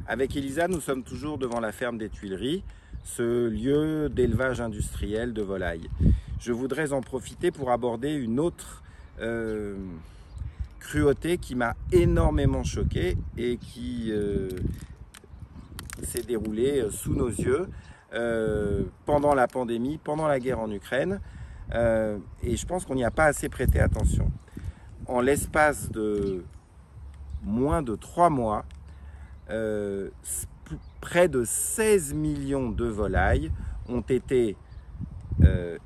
Avec Elisa, nous sommes toujours devant la ferme des Tuileries, ce lieu d'élevage industriel de volailles. Je voudrais en profiter pour aborder une autre cruauté qui m'a énormément choqué et qui s'est déroulée sous nos yeux pendant la pandémie, pendant la guerre en Ukraine. Et je pense qu'on n'y a pas assez prêté attention. En l'espace de moins de 3 mois, près de 16 millions de volailles ont été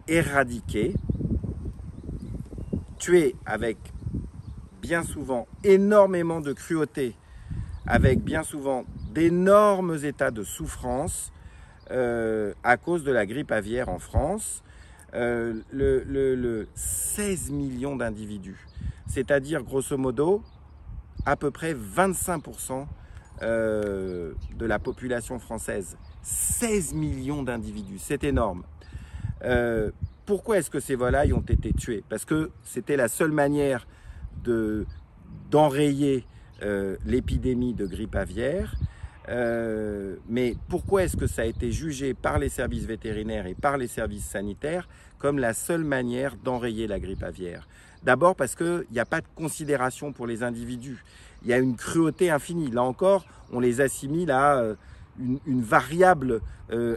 éradiquées, tuées avec bien souvent énormément de cruauté, avec bien souvent d'énormes états de souffrance à cause de la grippe aviaire en France. 16 millions d'individus, c'est-à-dire grosso modo à peu près 25% de la population française. 16 millions d'individus, c'est énorme. Pourquoi est-ce que ces volailles ont été tuées? Parce que c'était la seule manière d'enrayer l'épidémie de grippe aviaire. Mais pourquoi est-ce que ça a été jugé par les services vétérinaires et par les services sanitaires comme la seule manière d'enrayer la grippe aviaire? D'abord parce qu'il n'y a pas de considération pour les individus. Il y a une cruauté infinie. Là encore, on les assimile à une variable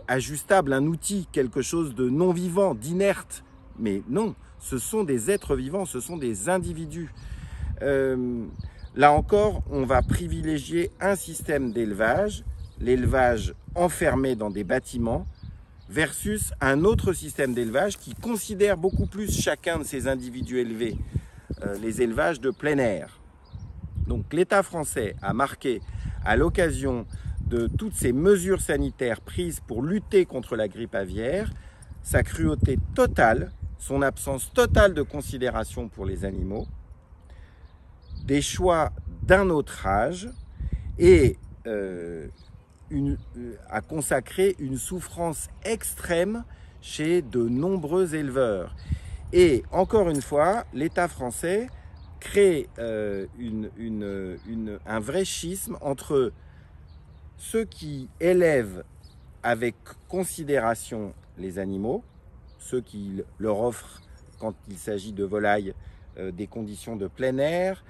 ajustable, un outil, quelque chose de non vivant, d'inerte. Mais non, ce sont des êtres vivants, ce sont des individus. Là encore, on va privilégier un système d'élevage, l'élevage enfermé dans des bâtiments, versus un autre système d'élevage qui considère beaucoup plus chacun de ces individus élevés, les élevages de plein air. Donc l'État français a marqué, à l'occasion de toutes ces mesures sanitaires prises pour lutter contre la grippe aviaire, sa cruauté totale, son absence totale de considération pour les animaux, des choix d'un autre âge et a consacré une souffrance extrême chez de nombreux éleveurs. Et encore une fois, l'État français crée un vrai schisme entre ceux qui élèvent avec considération les animaux, ceux qui leur offrent, quand il s'agit de volailles, des conditions de plein air,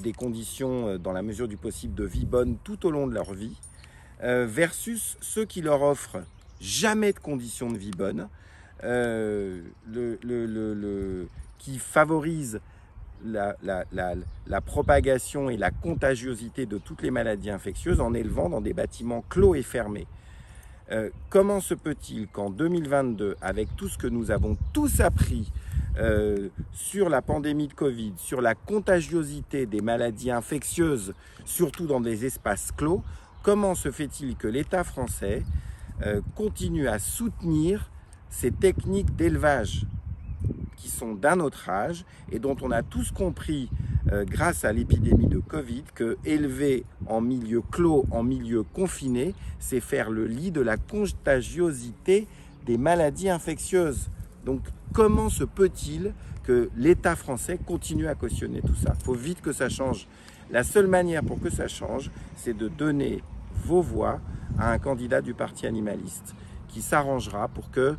des conditions, dans la mesure du possible, de vie bonne tout au long de leur vie, versus ceux qui leur offrent jamais de conditions de vie bonne, qui favorisent la propagation et la contagiosité de toutes les maladies infectieuses en élevant dans des bâtiments clos et fermés. Comment se peut-il qu'en 2022, avec tout ce que nous avons tous appris sur la pandémie de Covid, sur la contagiosité des maladies infectieuses, surtout dans des espaces clos, comment se fait-il que l'État français continue à soutenir ces techniques d'élevage qui sont d'un autre âge et dont on a tous compris grâce à l'épidémie de Covid que élever en milieu clos, en milieu confiné, c'est faire le lit de la contagiosité des maladies infectieuses. Donc comment se peut-il que l'État français continue à cautionner tout ça? Il faut vite que ça change. La seule manière pour que ça change, c'est de donner vos voix à un candidat du parti animaliste qui s'arrangera pour que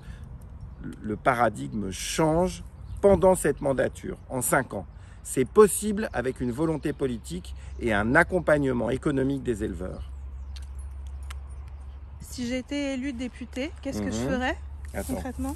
le paradigme change pendant cette mandature, en 5 ans. C'est possible avec une volonté politique et un accompagnement économique des éleveurs. Si j'étais élue députée, qu'est-ce que je ferais concrètement ?